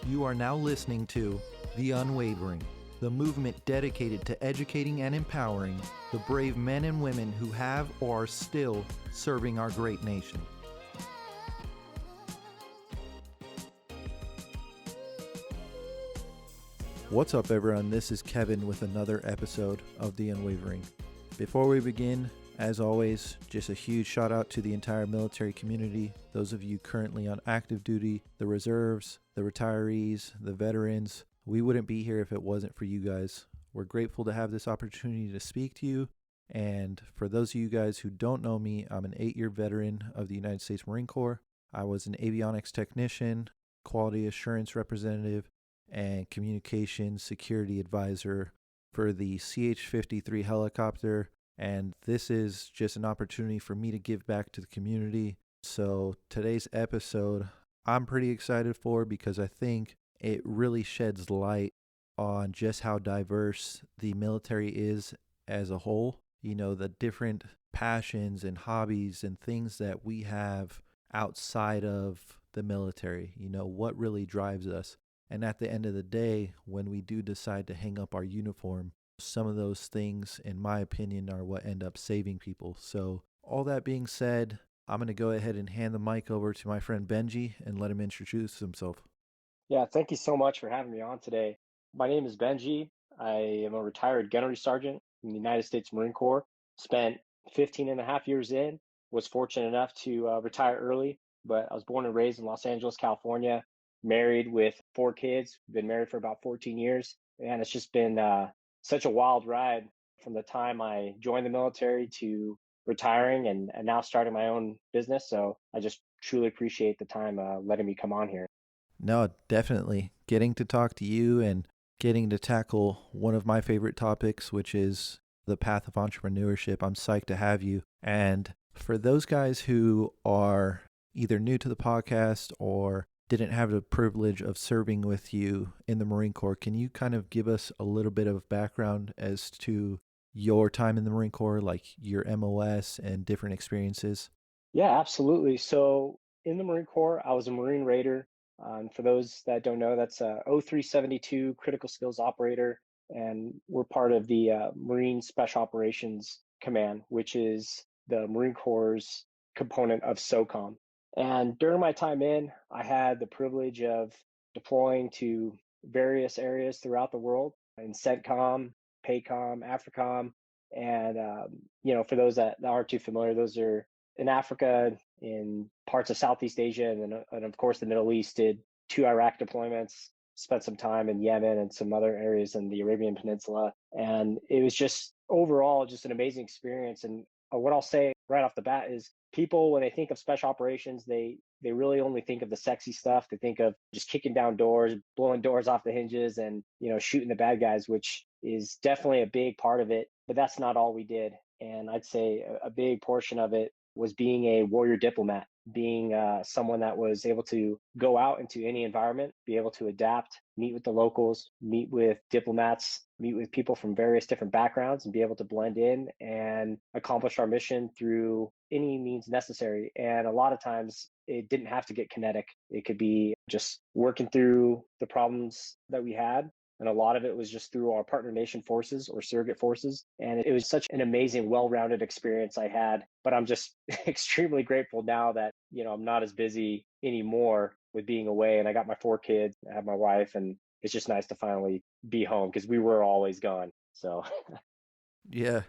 You are now listening to The Unwavering, the movement dedicated to educating and empowering the brave men and women who have or are still serving our great nation. What's up, everyone? This is Kevin with another episode of The Unwavering. Before we begin, as always, just a huge shout out to the entire military community, those of you currently on active duty, the reserves, the retirees, the veterans. We wouldn't be here if it wasn't for you guys. We're grateful to have this opportunity to speak to you. And for those of you guys who don't know me, I'm an 8-year veteran of the United States Marine Corps. I was an avionics technician, quality assurance representative, and communications security advisor for the CH-53 helicopter. And this is just an opportunity for me to give back to the community. So today's episode, I'm pretty excited for because I think it really sheds light on just how diverse the military is as a whole. You know, the different passions and hobbies and things that we have outside of the military, you know, what really drives us. And at the end of the day, when we do decide to hang up our uniform, some of those things, in my opinion, are what end up saving people. So all that being said, I'm going to go ahead and hand the mic over to my friend Benji and let him introduce himself. Yeah, thank you so much for having me on today. My name is Benji. I am a retired gunnery sergeant in the United States Marine Corps. Spent 15 and a half years in, was fortunate enough to retire early, but I was born and raised in Los Angeles, California, married with 4 kids, been married for about 14 years. And it's just been such a wild ride from the time I joined the military to retiring and now starting my own business. So I just truly appreciate the time letting me come on here. No, definitely. Getting to talk to you and getting to tackle one of my favorite topics, which is the path of entrepreneurship. I'm psyched to have you. And for those guys who are either new to the podcast or didn't have the privilege of serving with you in the Marine Corps, can you kind of give us a little bit of background as to your time in the Marine Corps, like your MOS and different experiences? Yeah, absolutely. So in the Marine Corps, I was a Marine Raider. For those that don't know, that's a 0372 critical skills operator, and we're part of the Marine Special Operations Command, which is the Marine Corps' component of SOCOM. And during my time in, I had the privilege of deploying to various areas throughout the world in CENTCOM, PACOM, AFRICOM, and for those that aren't too familiar, those are in Africa, in parts of Southeast Asia, and of course the Middle East. Did 2 Iraq deployments, spent some time in Yemen and some other areas in the Arabian Peninsula, and it was just overall just an amazing experience. And what I'll say right off the bat is people, when they think of special operations, they really only think of the sexy stuff. They think of just kicking down doors, blowing doors off the hinges, and shooting the bad guys, which is definitely a big part of it. But that's not all we did. And I'd say a big portion of it was being a warrior diplomat, being someone that was able to go out into any environment, be able to adapt, meet with the locals, meet with diplomats, meet with people from various different backgrounds, and be able to blend in and accomplish our mission through any means necessary. And a lot of times it didn't have to get kinetic. It could be just working through the problems that we had, and a lot of it was just through our partner nation forces or surrogate forces. And it was such an amazing, well-rounded experience I had. But I'm just extremely grateful now that, I'm not as busy anymore with being away. And I got my 4 kids, I have my wife, and it's just nice to finally be home because we were always gone. So Yeah.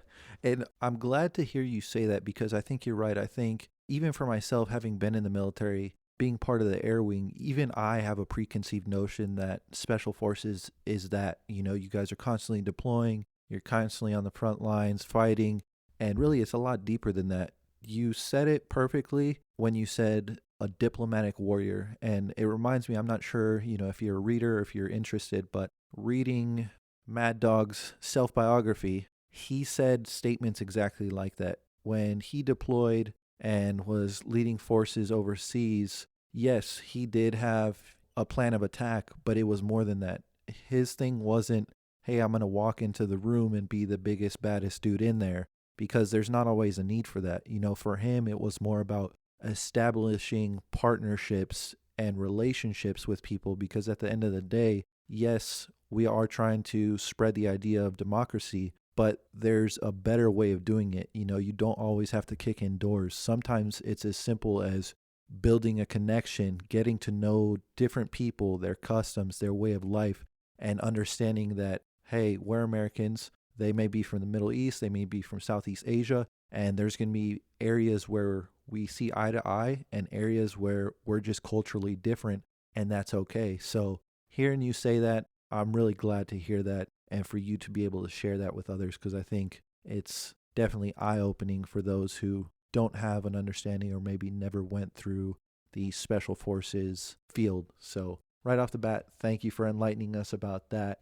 And I'm glad to hear you say that because I think you're right. I think even for myself, having been in the military, being part of the air wing, even I have a preconceived notion that special forces is that, you guys are constantly deploying, you're constantly on the front lines fighting. And really, it's a lot deeper than that. You said it perfectly when you said a diplomatic warrior. And it reminds me, I'm not sure, if you're a reader or if you're interested, but reading Mad Dog's self-biography, he said statements exactly like that. When he deployed and was leading forces overseas, yes, he did have a plan of attack, but it was more than that. His thing wasn't, hey, I'm going to walk into the room and be the biggest, baddest dude in there, because there's not always a need for that. For him, it was more about establishing partnerships and relationships with people, because at the end of the day, yes, we are trying to spread the idea of democracy, but there's a better way of doing it. You don't always have to kick in doors. Sometimes it's as simple as building a connection, getting to know different people, their customs, their way of life, and understanding that, hey, we're Americans. They may be from the Middle East, they may be from Southeast Asia, and there's going to be areas where we see eye to eye and areas where we're just culturally different, and that's okay. So, hearing you say that, I'm really glad to hear that and for you to be able to share that with others, because I think it's definitely eye opening for those who don't have an understanding or maybe never went through the special forces field. So, right off the bat, thank you for enlightening us about that.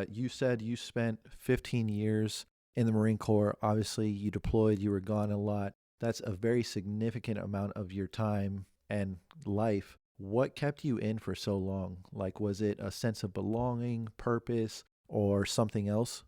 You said you spent 15 years in the Marine Corps. Obviously, you deployed, you were gone a lot. That's a very significant amount of your time and life. What kept you in for so long? Like, was it a sense of belonging, purpose, or something else?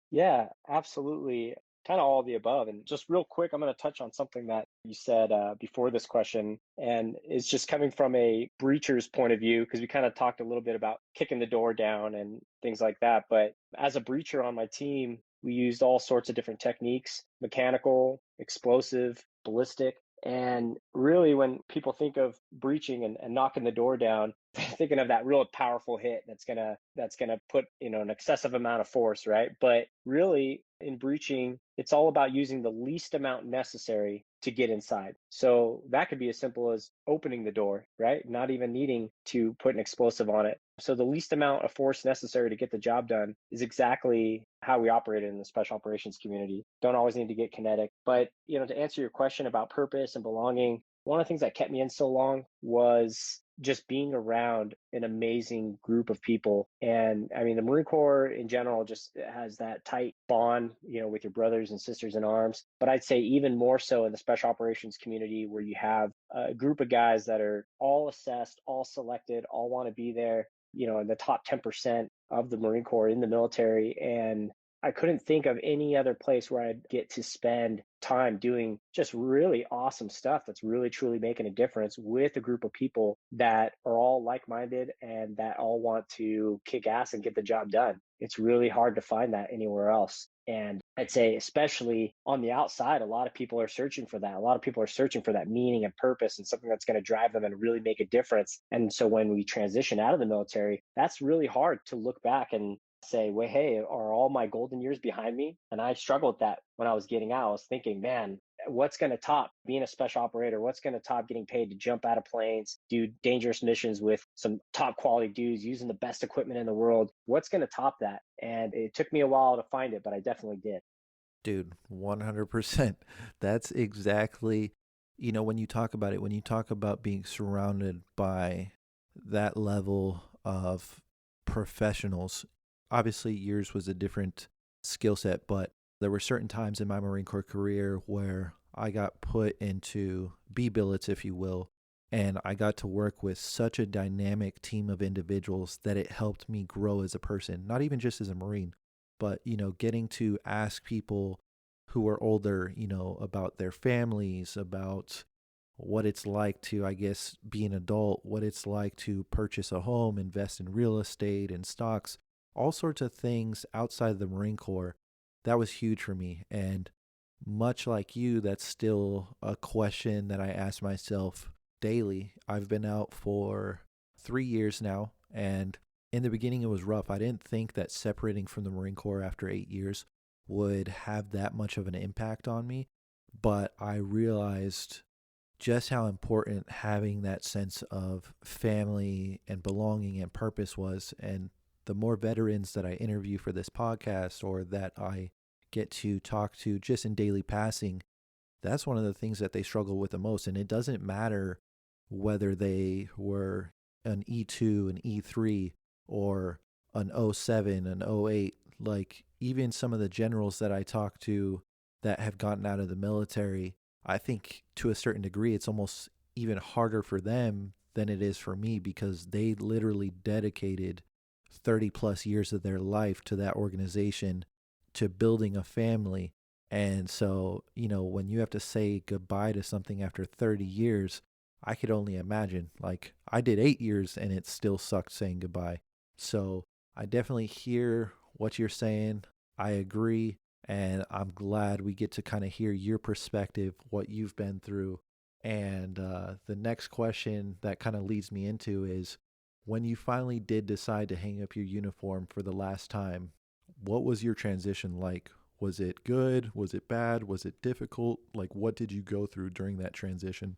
Yeah, absolutely. Kind of all of the above. And just real quick, I'm going to touch on something that you said before this question. And it's just coming from a breacher's point of view, because we kind of talked a little bit about kicking the door down and things like that. But as a breacher on my team, we used all sorts of different techniques: mechanical, explosive, ballistic. And really, when people think of breaching and knocking the door down, they're thinking of that real powerful hit that's gonna put an excessive amount of force, right? But really, in breaching, it's all about using the least amount necessary to get inside. So that could be as simple as opening the door, right? Not even needing to put an explosive on it. So the least amount of force necessary to get the job done is exactly how we operate in the special operations community. Don't always need to get kinetic. But to answer your question about purpose and belonging, one of the things that kept me in so long was just being around an amazing group of people. And I mean, the Marine Corps in general just has that tight bond, with your brothers and sisters in arms. But I'd say even more so in the special operations community, where you have a group of guys that are all assessed, all selected, all want to be there, in the top 10% of the Marine Corps in the military. And I couldn't think of any other place where I'd get to spend time doing just really awesome stuff that's really truly making a difference with a group of people that are all like-minded and that all want to kick ass and get the job done. It's really hard to find that anywhere else. And I'd say, especially on the outside, a lot of people are searching for that. A lot of people are searching for that meaning and purpose and something that's going to drive them and really make a difference. And so when we transition out of the military, that's really hard to look back and say, well, hey, are all my golden years behind me? And I struggled with that when I was getting out. I was thinking, man, what's going to top being a special operator? What's going to top getting paid to jump out of planes, do dangerous missions with some top quality dudes using the best equipment in the world? What's going to top that? And it took me a while to find it, but I definitely did. Dude, 100%. That's exactly, when you talk about it, when you talk about being surrounded by that level of professionals, obviously yours was a different skill set, but there were certain times in my Marine Corps career where I got put into B billets, if you will, and I got to work with such a dynamic team of individuals that it helped me grow as a person, not even just as a Marine, but, getting to ask people who are older, about their families, about what it's like to, I guess, be an adult, what it's like to purchase a home, invest in real estate and stocks, all sorts of things outside of the Marine Corps. That was huge for me. And much like you, that's still a question that I ask myself daily. I've been out for 3 years now, and in the beginning it was rough. I didn't think that separating from the Marine Corps after 8 years would have that much of an impact on me, but I realized just how important having that sense of family and belonging and purpose was. And the more veterans that I interview for this podcast or that I get to talk to just in daily passing, that's one of the things that they struggle with the most. And it doesn't matter whether they were an E2, an E3, or an O7, an O8. Like, even some of the generals that I talk to that have gotten out of the military, I think to a certain degree, it's almost even harder for them than it is for me, because they literally dedicated 30 plus years of their life to that organization, to building a family. And so, when you have to say goodbye to something after 30 years, I could only imagine. Like, I did 8 years and it still sucked saying goodbye. So I definitely hear what you're saying. I agree. And I'm glad we get to kind of hear your perspective, what you've been through. And the next question that kind of leads me into is, when you finally did decide to hang up your uniform for the last time, what was your transition like? Was it good? Was it bad? Was it difficult? Like, what did you go through during that transition?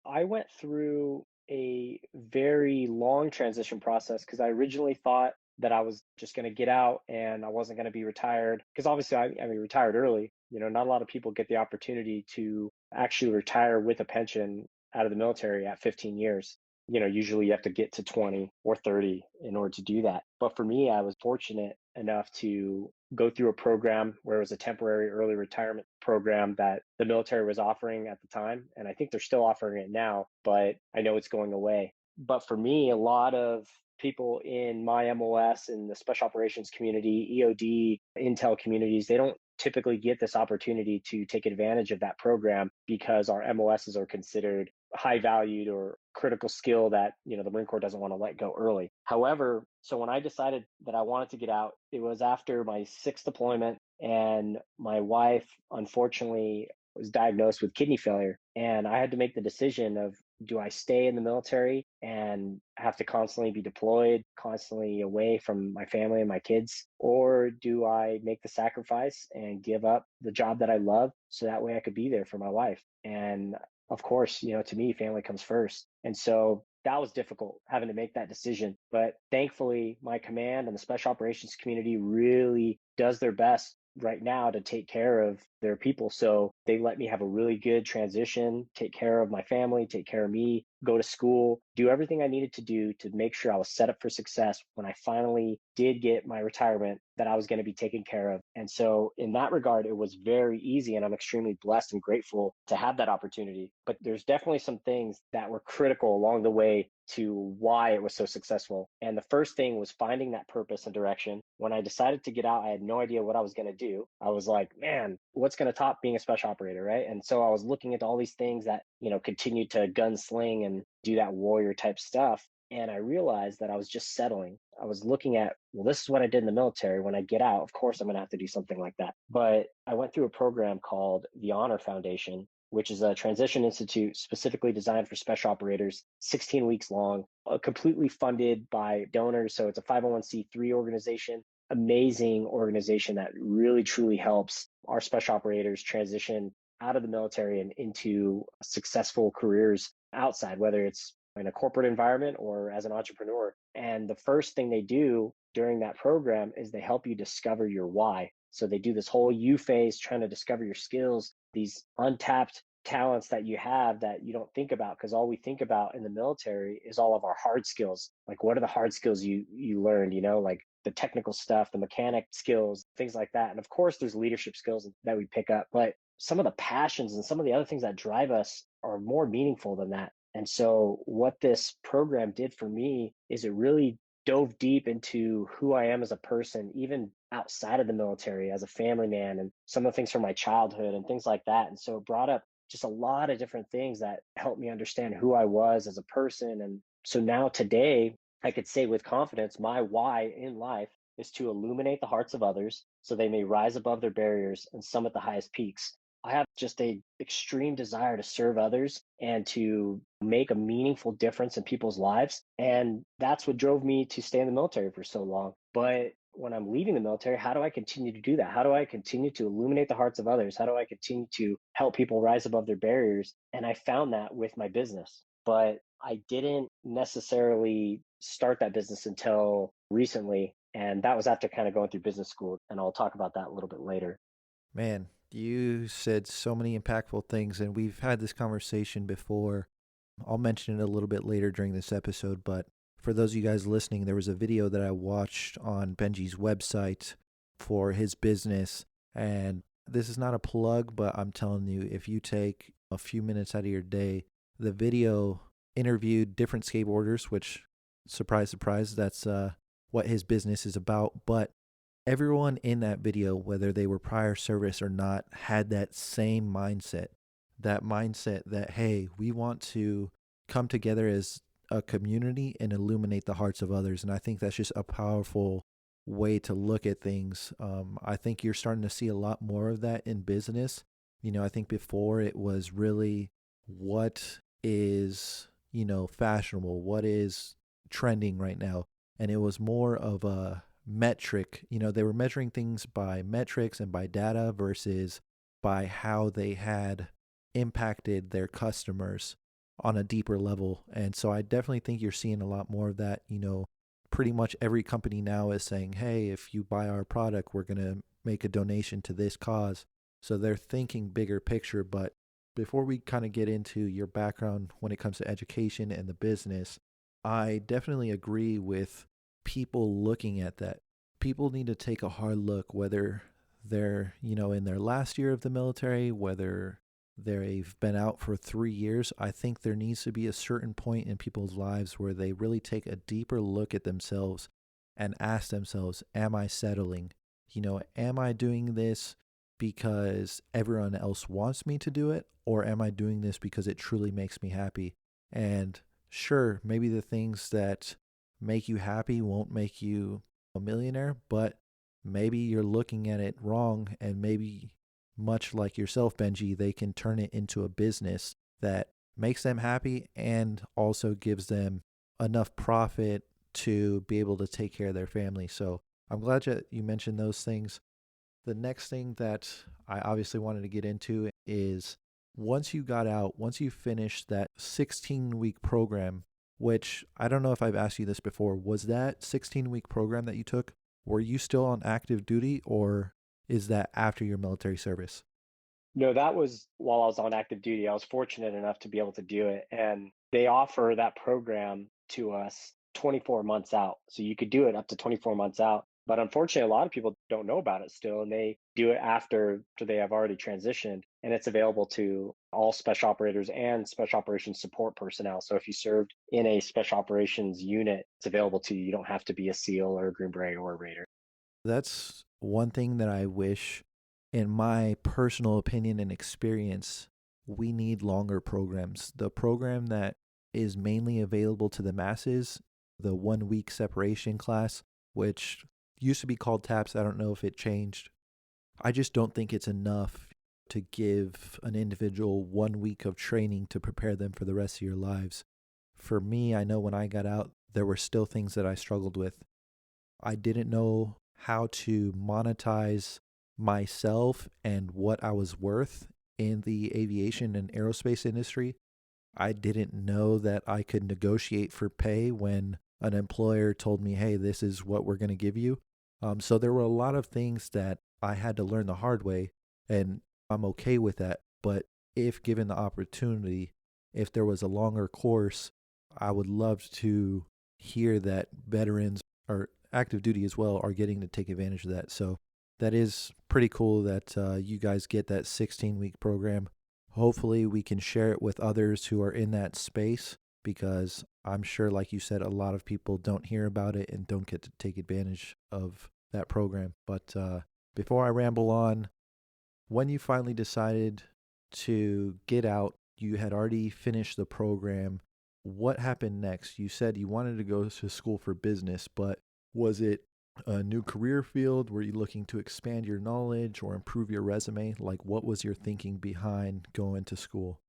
I went through a very long transition process because I originally thought that I was just going to get out and I wasn't going to be retired. Because obviously, I mean, retired early. Not a lot of people get the opportunity to actually retire with a pension out of the military at 15 years. Usually you have to get to 20 or 30 in order to do that. But for me, I was fortunate enough to go through a program where it was a temporary early retirement program that the military was offering at the time. And I think they're still offering it now, but I know it's going away. But for me, a lot of people in my MOS and the special operations community, EOD, Intel communities, they don't typically get this opportunity to take advantage of that program because our MOSs are considered high valued or critical skill that the Marine Corps doesn't want to let go early. However, so when I decided that I wanted to get out, it was after my sixth deployment, and my wife unfortunately was diagnosed with kidney failure, and I had to make the decision of, do I stay in the military and have to constantly be deployed, constantly away from my family and my kids, or do I make the sacrifice and give up the job that I love so that way I could be there for my wife? And of course, to me, family comes first. And so that was difficult having to make that decision. But thankfully, my command and the special operations community really does their best right now to take care of their people. So they let me have a really good transition, take care of my family, take care of me, go to school, do everything I needed to do to make sure I was set up for success when I finally did get my retirement, that I was going to be taken care of. And so in that regard, it was very easy, and I'm extremely blessed and grateful to have that opportunity. But there's definitely some things that were critical along the way to why it was so successful. And the first thing was finding that purpose and direction. When I decided to get out, I had no idea what I was going to do. I was like, man, what's going to top being a special operator, right? And so I was looking at all these things that, continued to gunsling and do that warrior type stuff. And I realized that I was just settling. I was looking at, well, this is what I did in the military. When I get out, of course, I'm going to have to do something like that. But I went through a program called the Honor Foundation, which is a transition institute specifically designed for special operators, 16 weeks long, completely funded by donors. So it's a 501c3 organization, amazing organization that really truly helps our special operators transition out of the military and into successful careers outside, whether it's in a corporate environment or as an entrepreneur. And the first thing they do during that program is they help you discover your why. So they do this whole U phase trying to discover your skills, these untapped talents that you have that you don't think about, because all we think about in the military is all of our hard skills. Like, what are the hard skills you learned, like the technical stuff, the mechanic skills, things like that. And of course there's leadership skills that we pick up, but some of the passions and some of the other things that drive us are more meaningful than that. And so what this program did for me is it really dove deep into who I am as a person, even outside of the military, as a family man, and some of the things from my childhood and things like that. And so it brought up just a lot of different things that helped me understand who I was as a person. And so now today, I could say with confidence, my why in life is to illuminate the hearts of others so they may rise above their barriers and summit the highest peaks. I have just a extreme desire to serve others and to make a meaningful difference in people's lives. And that's what drove me to stay in the military for so long. But when I'm leaving the military, how do I continue to do that? How do I continue to illuminate the hearts of others? How do I continue to help people rise above their barriers? And I found that with my business. But I didn't necessarily start that business until recently. And that was after kind of going through business school. And I'll talk about that a little bit later. Man, you said so many impactful things, and we've had this conversation before. I'll mention it a little bit later during this episode, but for those of you guys listening, there was a video that I watched on Benji's website for his business. And this is not a plug, but I'm telling you, if you take a few minutes out of your day, the video interviewed different skateboarders, which, surprise, surprise, that's what his business is about. But everyone in that video, whether they were prior service or not, had that same mindset. That mindset that, hey, we want to come together as a community and illuminate the hearts of others. And I think that's just a powerful way to look at things. I think you're starting to see a lot more of that in business. I think before it was really what is, fashionable, what is trending right now. And it was more of a metric. They were measuring things by metrics and by data versus by how they had impacted their customers on a deeper level. And so I definitely think you're seeing a lot more of that. Pretty much every company now is saying, hey, if you buy our product, we're going to make a donation to this cause. So they're thinking bigger picture. But before we kind of get into your background when it comes to education and the business, I definitely agree with people looking at that. People need to take a hard look, whether they're, in their last year of the military, whether they've been out for 3 years. I think there needs to be a certain point in people's lives where they really take a deeper look at themselves and ask themselves, am I settling? Am I doing this because everyone else wants me to do it? Or am I doing this because it truly makes me happy? And sure, maybe the things that make you happy won't make you a millionaire, but maybe you're looking at it wrong, and maybe much like yourself, Benji, they can turn it into a business that makes them happy and also gives them enough profit to be able to take care of their family. So I'm glad that you mentioned those things. The next thing that I obviously wanted to get into is once you got out, once you finished that 16-week program, which I don't know if I've asked you this before, was that 16-week program that you took, were you still on active duty, or is that after your military service? No, that was while I was on active duty. I was fortunate enough to be able to do it. And they offer that program to us 24 months out. So you could do it up to 24 months out. But unfortunately, a lot of people don't know about it still, and they do it after they have already transitioned. And it's available to all special operators and special operations support personnel. So if you served in a special operations unit, it's available to you. You don't have to be a SEAL or a Green Beret or a Raider. That's one thing that I wish, in my personal opinion and experience, we need longer programs. The program that is mainly available to the masses, the 1 week separation class, which used to be called TAPS, I don't know if it changed. I just don't think it's enough to give an individual 1 week of training to prepare them for the rest of your lives. For me, I know when I got out, there were still things that I struggled with. I didn't know how to monetize myself and what I was worth in the aviation and aerospace industry. I didn't know that I could negotiate for pay when an employer told me, hey, this is what we're going to give you. So there were a lot of things that I had to learn the hard way, and I'm okay with that. But if given the opportunity, if there was a longer course, I would love to hear that veterans or active duty as well are getting to take advantage of that. So that is pretty cool that you guys get that 16-week program. Hopefully we can share it with others who are in that space, because I'm sure, like you said, a lot of people don't hear about it and don't get to take advantage of that program. But before I ramble on, when you finally decided to get out, you had already finished the program. What happened next? You said you wanted to go to school for business, but was it a new career field? Were you looking to expand your knowledge or improve your resume? Like, what was your thinking behind going to school?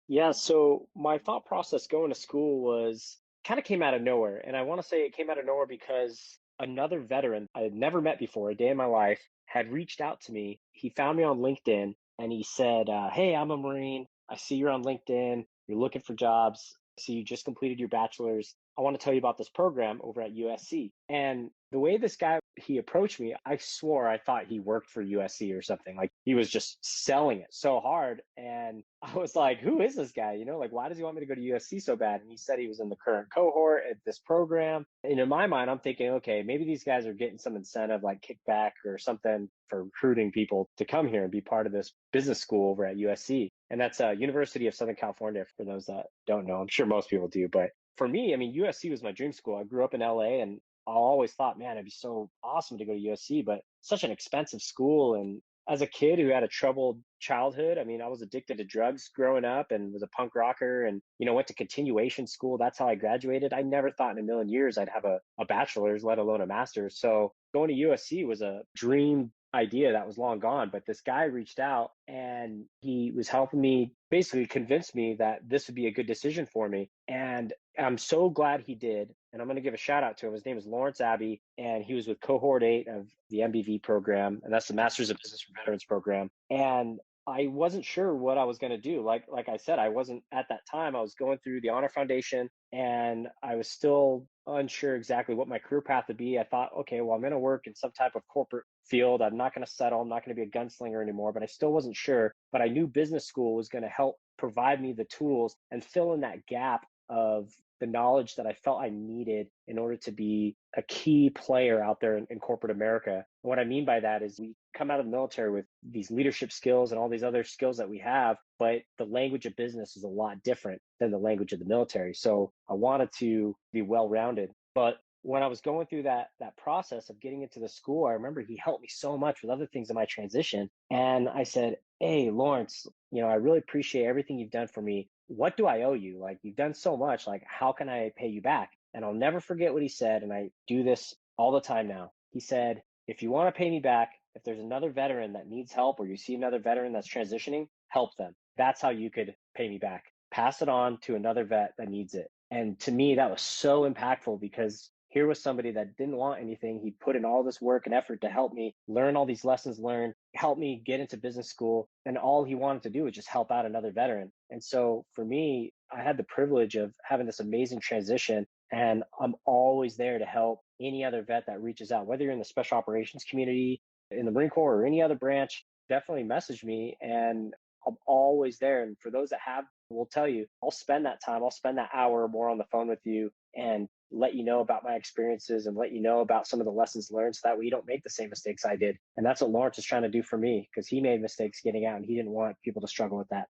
Yeah, so my thought process going to school was kind of came out of nowhere. And I want to say it came out of nowhere because another veteran I had never met before a day in my life had reached out to me. He found me on LinkedIn and he said, hey, I'm a Marine. I see you're on LinkedIn. You're looking for jobs. I see you just completed your bachelor's. I want to tell you about this program over at USC. And the way this guy he approached me, I swore I thought he worked for USC or something. Like he was just selling it so hard. And I was like, who is this guy? Like, why does he want me to go to USC so bad? And he said he was in the current cohort at this program. And in my mind, I'm thinking, okay, maybe these guys are getting some incentive like kickback or something for recruiting people to come here and be part of this business school over at USC. And that's University of Southern California, for those that don't know. I'm sure most people do. But for me, I mean, USC was my dream school. I grew up in LA, and I always thought, man, it'd be so awesome to go to USC, but such an expensive school. And as a kid who had a troubled childhood, I mean, I was addicted to drugs growing up and was a punk rocker and, went to continuation school. That's how I graduated. I never thought in a million years I'd have a bachelor's, let alone a master's. So going to USC was a dream idea that was long gone. But this guy reached out and he was helping me basically convince me that this would be a good decision for me. And I'm so glad he did. And I'm going to give a shout out to him. His name is Lawrence Abbey, and he was with cohort 8 of the MBV program, and that's the Masters of Business for Veterans program. And I wasn't sure what I was going to do. Like I said, I wasn't at that time. I was going through the Honor Foundation, and I was still unsure exactly what my career path would be. I thought, okay, well, I'm going to work in some type of corporate field. I'm not going to settle. I'm not going to be a gunslinger anymore. But I still wasn't sure. But I knew business school was going to help provide me the tools and fill in that gap of the knowledge that I felt I needed in order to be a key player out there in corporate America. And what I mean by that is we come out of the military with these leadership skills and all these other skills that we have, but the language of business is a lot different than the language of the military. So I wanted to be well-rounded. But when I was going through that process of getting into the school, I remember he helped me so much with other things in my transition. And I said, "Hey, Lawrence, I really appreciate everything you've done for me. What do I owe you? Like, you've done so much. Like, how can I pay you back?" And I'll never forget what he said. And I do this all the time now. He said, "If you want to pay me back, if there's another veteran that needs help or you see another veteran that's transitioning, help them. That's how you could pay me back. Pass it on to another vet that needs it." And to me, that was so impactful because here was somebody that didn't want anything. He put in all this work and effort to help me learn all these lessons learned, help me get into business school. And all he wanted to do was just help out another veteran. And so for me, I had the privilege of having this amazing transition. And I'm always there to help any other vet that reaches out, whether you're in the special operations community, in the Marine Corps, or any other branch. Definitely message me. And I'm always there. And for those that have, will tell you, I'll spend that time, I'll spend that hour or more on the phone with you and let you know about my experiences and let you know about some of the lessons learned so that way you don't make the same mistakes I did. And that's what Lawrence is trying to do for me because he made mistakes getting out and he didn't want people to struggle with that.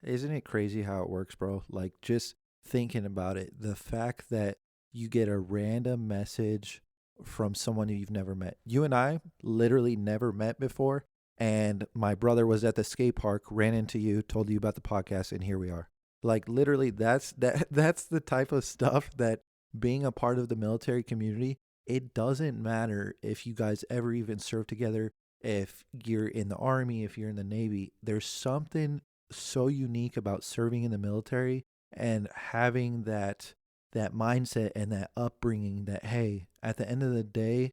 Isn't it crazy how it works, bro? Like, just thinking about it, the fact that you get a random message from someone who you've never met. You and I literally never met before. And my brother was at the skate park, ran into you, told you about the podcast, and here we are. Like, literally, that's the type of stuff that being a part of the military community, it doesn't matter if you guys ever even serve together, if you're in the Army, if you're in the Navy, there's something so unique about serving in the military and having that mindset and that upbringing that, hey, at the end of the day,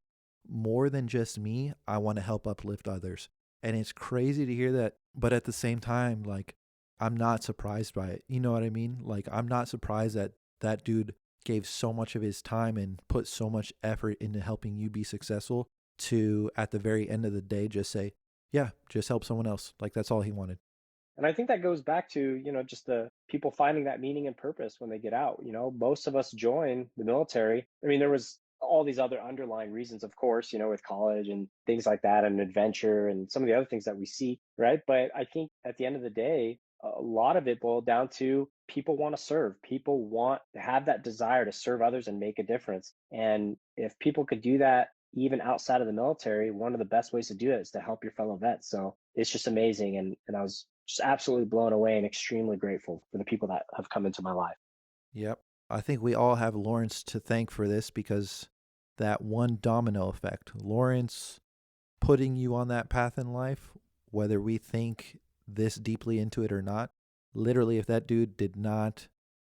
more than just me, I want to help uplift others. And it's crazy to hear that, but at the same time, like, I'm not surprised by it. You know what I mean? Like, I'm not surprised that that dude gave so much of his time and put so much effort into helping you be successful to, at the very end of the day, just say, yeah, just help someone else. Like, that's all he wanted. And I think that goes back to, just the people finding that meaning and purpose when they get out. Most of us join the military. I mean, there was all these other underlying reasons, of course, with college and things like that and adventure and some of the other things that we see, right? But I think at the end of the day, a lot of it boiled down to people want to serve. People want to have that desire to serve others and make a difference. And if people could do that even outside of the military, one of the best ways to do it is to help your fellow vets. So it's just amazing. And I was just absolutely blown away and extremely grateful for the people that have come into my life. Yep. I think we all have Lawrence to thank for this because that one domino effect, Lawrence putting you on that path in life, whether we think this deeply into it or not, literally, if that dude did not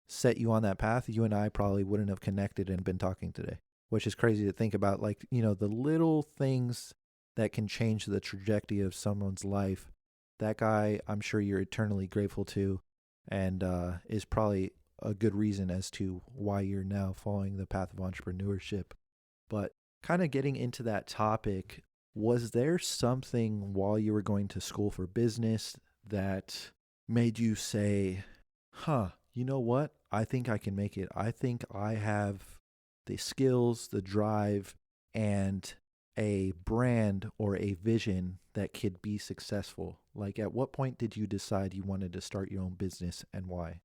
set you on that path, you and I probably wouldn't have connected and been talking today, which is crazy to think about. Like, the little things that can change the trajectory of someone's life. That guy, I'm sure you're eternally grateful to, and is probably a good reason as to why you're now following the path of entrepreneurship. But kind of getting into that topic, was there something while you were going to school for business that made you say, you know what? I think I can make it. I think I have the skills, the drive, and a brand or a vision that could be successful? Like, at what point did you decide you wanted to start your own business and why?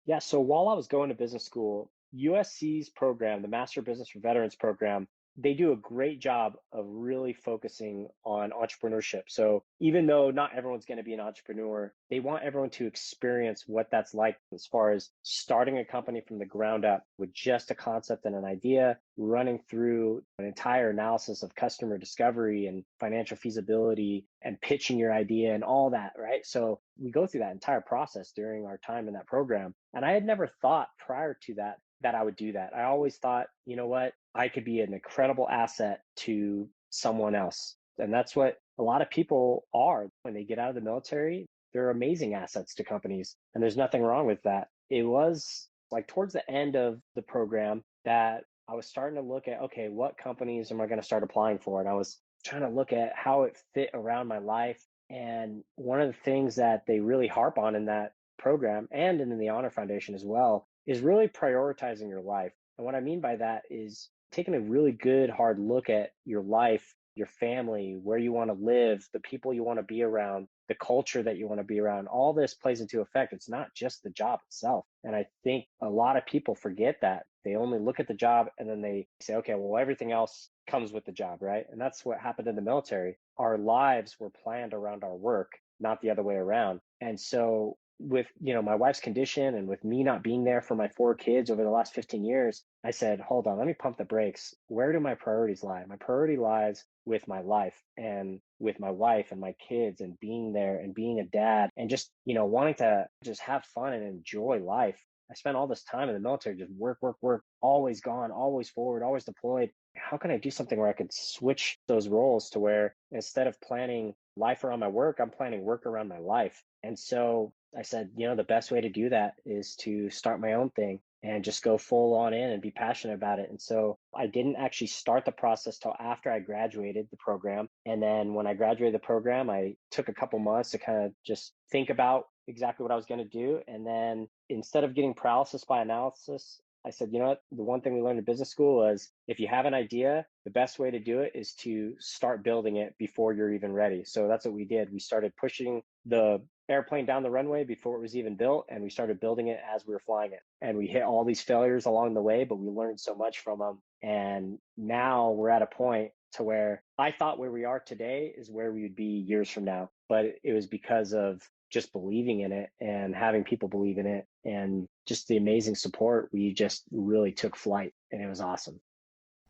Yeah. So while I was going to business school, USC's program, the Master of Business for Veterans program, they do a great job of really focusing on entrepreneurship. So even though not everyone's going to be an entrepreneur, they want everyone to experience what that's like as far as starting a company from the ground up with just a concept and an idea, running through an entire analysis of customer discovery and financial feasibility and pitching your idea and all that, right? So we go through that entire process during our time in that program. And I had never thought prior to that that I would do that. I always thought, you know what, I could be an incredible asset to someone else. And that's what a lot of people are when they get out of the military. They're amazing assets to companies, and there's nothing wrong with that. It was like towards the end of the program that I was starting to look at, okay, what companies am I going to start applying for? And I was trying to look at how it fit around my life. And one of the things that they really harp on in that program and in the Honor Foundation as well is really prioritizing your life. And what I mean by that is taking a really good hard look at your life, your family, where you want to live, the people you want to be around, the culture that you want to be around. All this plays into effect. It's not just the job itself. And I think a lot of people forget that. They only look at the job and then they say, okay, well, everything else comes with the job, right? And that's what happened in the military. Our lives were planned around our work, not the other way around. And so with my wife's condition and with me not being there for my four kids over the last 15 years, I said, hold on, let me pump the brakes. Where do my priorities lie? My priority lies with my life and with my wife and my kids and being there and being a dad and just wanting to just have fun and enjoy life. I spent all this time in the military, just work, work, work, always gone, always forward, always deployed. How can I do something where I could switch those roles to where instead of planning life around my work, I'm planning work around my life? And so I said, the best way to do that is to start my own thing and just go full on in and be passionate about it. And so I didn't actually start the process till after I graduated the program. And then when I graduated the program, I took a couple months to kind of just think about exactly what I was going to do. And then instead of getting paralysis by analysis, I said, you know what? The one thing we learned in business school was if you have an idea, the best way to do it is to start building it before you're even ready. So that's what we did. We started pushing the airplane down the runway before it was even built, and we started building it as we were flying it. And we hit all these failures along the way, but we learned so much from them. And now we're at a point to where I thought where we are today is where we would be years from now. But it was because of just believing in it and having people believe in it and just the amazing support. We just really took flight, and it was awesome.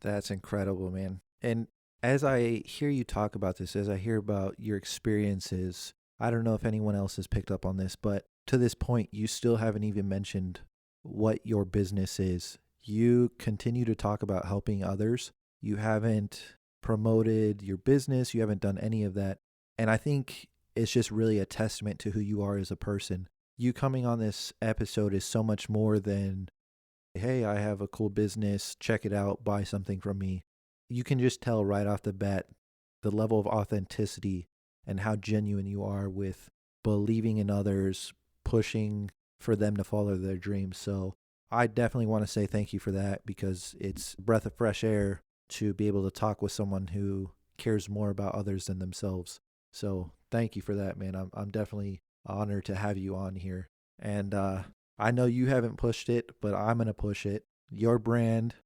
That's incredible, man. And as I hear you talk about this, as I hear about your experiences, I don't know if anyone else has picked up on this, but to this point, you still haven't even mentioned what your business is. You continue to talk about helping others. You haven't promoted your business. You haven't done any of that. And I think it's just really a testament to who you are as a person. You coming on this episode is so much more than, hey, I have a cool business, check it out, buy something from me. You can just tell right off the bat the level of authenticity and how genuine you are with believing in others, pushing for them to follow their dreams. So I definitely want to say thank you for that, because it's a breath of fresh air to be able to talk with someone who cares more about others than themselves. So thank you for that, man. I'm definitely honored to have you on here. And I know you haven't pushed it, but I'm going to push it. Your brand,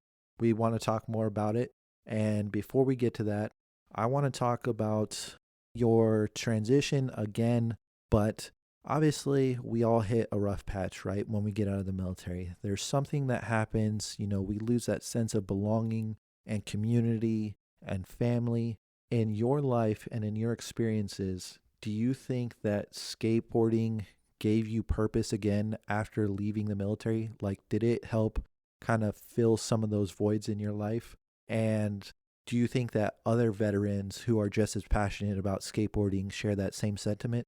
we want to talk more about it. And before we get to that, I want to talk about your transition again, but obviously we all hit a rough patch, right? When we get out of the military, there's something that happens, we lose that sense of belonging and community and family. In your life and in your experiences, do you think that skateboarding gave you purpose again after leaving the military? Like, did it help kind of fill some of those voids in your life? And do you think that other veterans who are just as passionate about skateboarding share that same sentiment?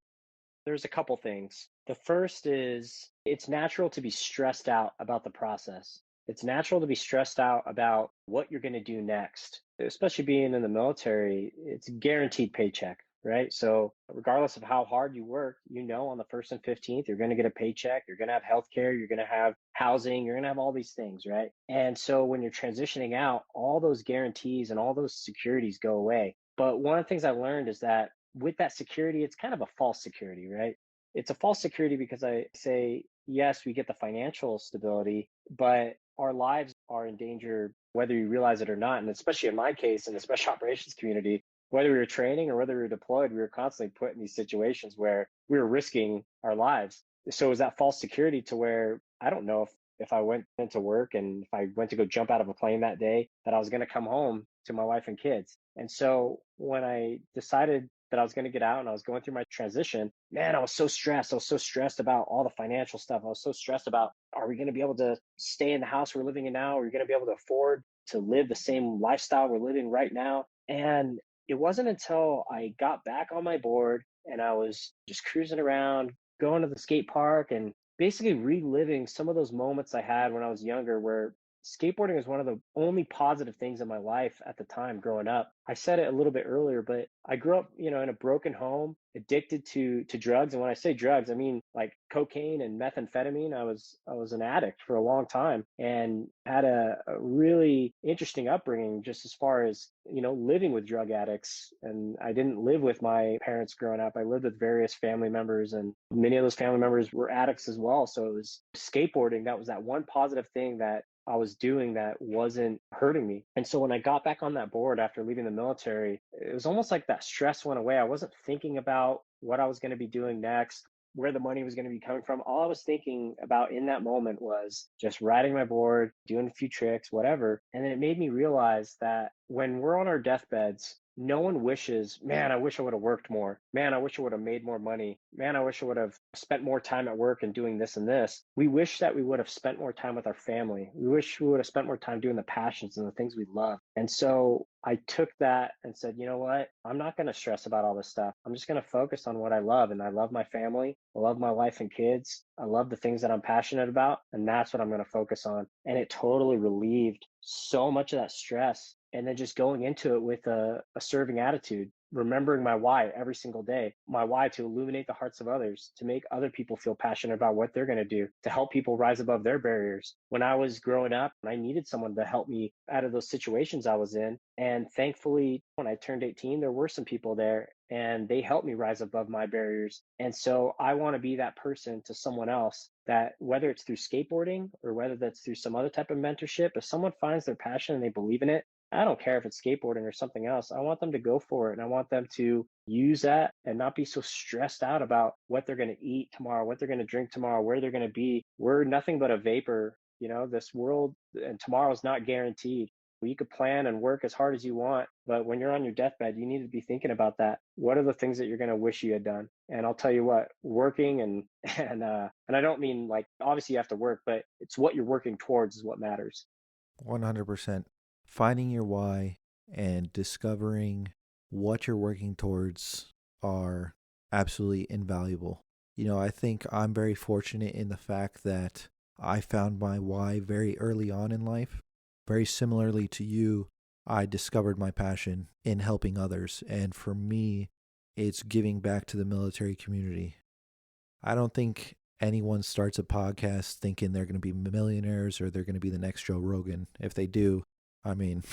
There's a couple things. The first is it's natural to be stressed out about the process. It's natural to be stressed out about what you're going to do next, especially being in the military. It's a guaranteed paycheck, right? So, regardless of how hard you work, on the 1st and 15th, you're going to get a paycheck, you're going to have healthcare, you're going to have housing, you're going to have all these things, right? And so, when you're transitioning out, all those guarantees and all those securities go away. But one of the things I learned is that with that security, it's kind of a false security, right? It's a false security because I say yes, we get the financial stability, but our lives are in danger whether you realize it or not. And especially in my case, in the special operations community, whether we were training or whether we were deployed, we were constantly put in these situations where we were risking our lives. So it was that false security to where I don't know if I went into work and if I went to go jump out of a plane that day, that I was going to come home to my wife and kids. And so when I decided that I was going to get out and I was going through my transition, man, I was so stressed. I was so stressed about all the financial stuff. I was so stressed about, are we going to be able to stay in the house we're living in now? Are we going to be able to afford to live the same lifestyle we're living right now? And it wasn't until I got back on my board and I was just cruising around, going to the skate park and basically reliving some of those moments I had when I was younger where skateboarding was one of the only positive things in my life at the time growing up. I said it a little bit earlier, but I grew up, in a broken home, addicted to drugs. And when I say drugs, I mean like cocaine and methamphetamine. I was an addict for a long time and had a really interesting upbringing just as far as, living with drug addicts. And I didn't live with my parents growing up. I lived with various family members, and many of those family members were addicts as well. So it was skateboarding. That was that one positive thing that I was doing that wasn't hurting me. And so when I got back on that board after leaving the military, it was almost like that stress went away. I wasn't thinking about what I was going to be doing next, where the money was going to be coming from. All I was thinking about in that moment was just riding my board, doing a few tricks, whatever. And then it made me realize that when we're on our deathbeds, no one wishes, man, I wish I would have worked more. Man, I wish I would have made more money. Man, I wish I would have spent more time at work and doing this and this. We wish that we would have spent more time with our family. We wish we would have spent more time doing the passions and the things we love. And so I took that and said, you know what? I'm not going to stress about all this stuff. I'm just going to focus on what I love. And I love my family. I love my wife and kids. I love the things that I'm passionate about. And that's what I'm going to focus on. And it totally relieved so much of that stress. And then just going into it with a serving attitude, remembering my why every single day, my why to illuminate the hearts of others, to make other people feel passionate about what they're going to do, to help people rise above their barriers. When I was growing up, I needed someone to help me out of those situations I was in. And thankfully, when I turned 18, there were some people there and they helped me rise above my barriers. And so I want to be that person to someone else, that whether it's through skateboarding or whether that's through some other type of mentorship, if someone finds their passion and they believe in it, I don't care if it's skateboarding or something else. I want them to go for it and I want them to use that and not be so stressed out about what they're going to eat tomorrow, what they're going to drink tomorrow, where they're going to be. We're nothing but a vapor. This world and tomorrow's not guaranteed. You could plan and work as hard as you want, but when you're on your deathbed, you need to be thinking about that. What are the things that you're going to wish you had done? And I'll tell you what, working and I don't mean like obviously you have to work, but it's what you're working towards is what matters. 100%. Finding your why and discovering what you're working towards are absolutely invaluable. I think I'm very fortunate in the fact that I found my why very early on in life. Very similarly to you, I discovered my passion in helping others. And for me, it's giving back to the military community. I don't think anyone starts a podcast thinking they're going to be millionaires or they're going to be the next Joe Rogan. If they do, I mean,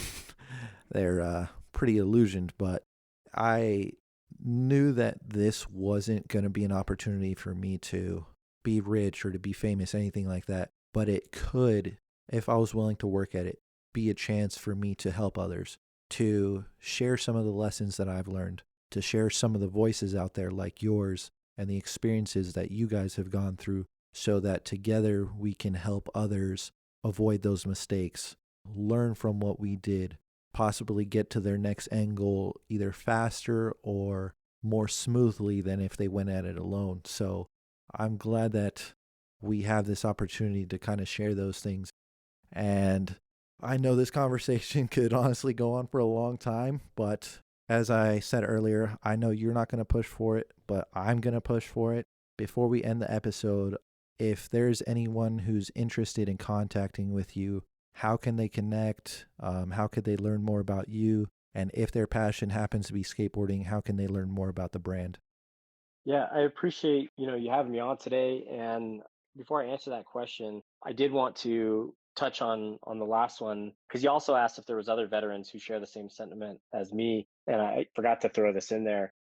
they're pretty illusioned. But I knew that this wasn't going to be an opportunity for me to be rich or to be famous, anything like that. But it could, if I was willing to work at it, be a chance for me to help others, to share some of the lessons that I've learned, to share some of the voices out there like yours and the experiences that you guys have gone through so that together we can help others avoid those mistakes, learn from what we did, possibly get to their next end goal either faster or more smoothly than if they went at it alone. So I'm glad that we have this opportunity to kind of share those things. And I know this conversation could honestly go on for a long time, but as I said earlier, I know you're not going to push for it, but I'm going to push for it. Before we end the episode, if there's anyone who's interested in contacting with you, how can they connect? How could they learn more about you? And if their passion happens to be skateboarding, how can they learn more about the brand? Yeah, I appreciate, you having me on today. And before I answer that question, I did want to touch on the last one because you also asked if there was other veterans who share the same sentiment as me, and I forgot to throw this in there.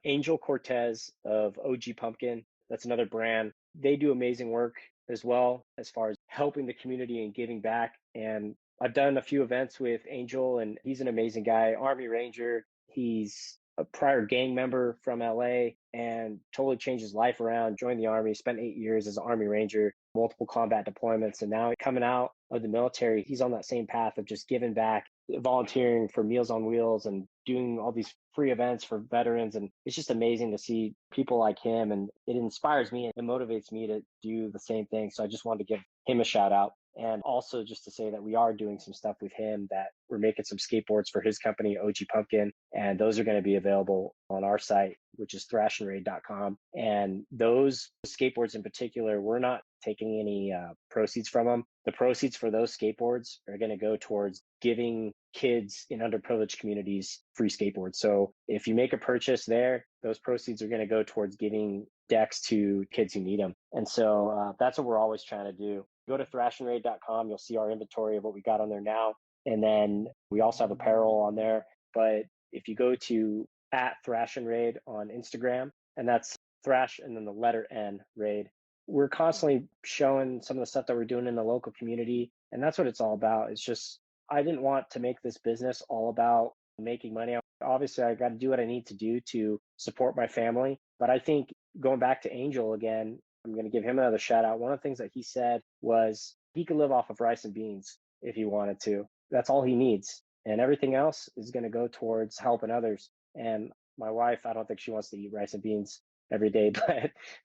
Angel Cortez of OG Pumpkin, that's another brand. They do amazing work as well, as far as helping the community and giving back. And I've done a few events with Angel, and he's an amazing guy, Army Ranger. He's a prior gang member from LA and totally changed his life around, joined the Army, spent 8 years as an Army Ranger, multiple combat deployments. And now coming out of the military, he's on that same path of just giving back, volunteering for Meals on Wheels and doing all these free events for veterans. And it's just amazing to see people like him. And it inspires me and motivates me to do the same thing. So I just wanted to give him a shout out. And also just to say that we are doing some stuff with him, that we're making some skateboards for his company, OG Pumpkin. And those are going to be available on our site, which is thrashandraid.com. And those skateboards in particular, we're not taking any proceeds from them. The proceeds for those skateboards are going to go towards giving kids in underprivileged communities free skateboards. So if you make a purchase there, those proceeds are going to go towards giving decks to kids who need them. And so that's what we're always trying to do. Go to thrashandraid.com. You'll see our inventory of what we got on there now. And then we also have apparel on there. But if you go to @thrashandraid on Instagram, and that's thrash and then the letter N raid, we're constantly showing some of the stuff that we're doing in the local community. And that's what it's all about. It's just, I didn't want to make this business all about making money. Obviously, I got to do what I need to do to support my family. But I think going back to Angel again, I'm going to give him another shout out. One of the things that he said was he could live off of rice and beans if he wanted to. That's all he needs. And everything else is going to go towards helping others. And my wife, I don't think she wants to eat rice and beans every day,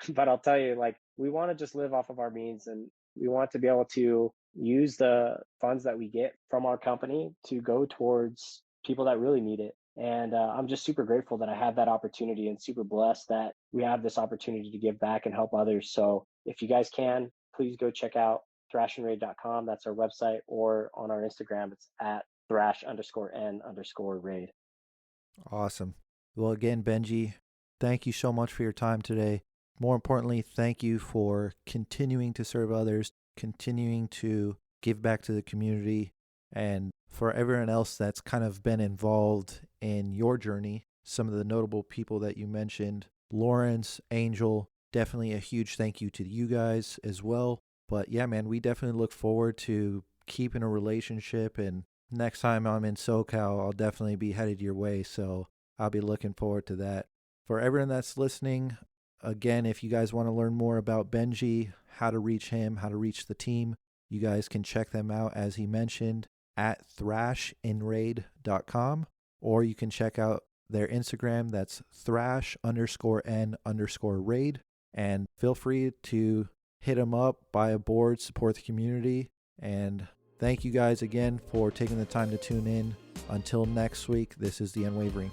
but I'll tell you, like, we want to just live off of our means, and we want to be able to use the funds that we get from our company to go towards people that really need it. And I'm just super grateful that I had that opportunity, and super blessed that we have this opportunity to give back and help others. So if you guys can, please go check out thrashandraid.com. That's our website, or on our Instagram, it's @thrash_n_raid. Awesome. Well, again, Benji, thank you so much for your time today. More importantly, thank you for continuing to serve others, continuing to give back to the community, and for everyone else that's kind of been involved in your journey. Some of the notable people that you mentioned, Lawrence, Angel, definitely a huge thank you to you guys as well. But yeah, man, we definitely look forward to keeping a relationship, and next time I'm in SoCal, I'll definitely be headed your way. So I'll be looking forward to that. For everyone that's listening, again, if you guys want to learn more about Benji, how to reach him, how to reach the team, you guys can check them out, as he mentioned, at thrashandraid.com, or you can check out their Instagram. That's thrash_n_raid. And feel free to hit them up, buy a board, support the community. And thank you guys again for taking the time to tune in. Until next week, this is The Unwavering.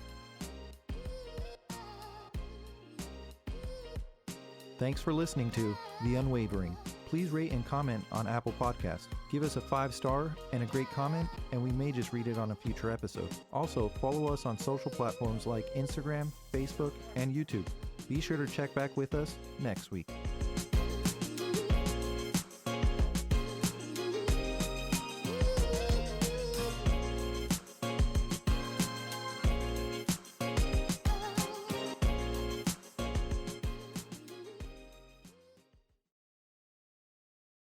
Thanks for listening to The Unwavering. Please rate and comment on Apple Podcasts. Give us a 5-star and a great comment, and we may just read it on a future episode. Also, follow us on social platforms like Instagram, Facebook, and YouTube. Be sure to check back with us next week.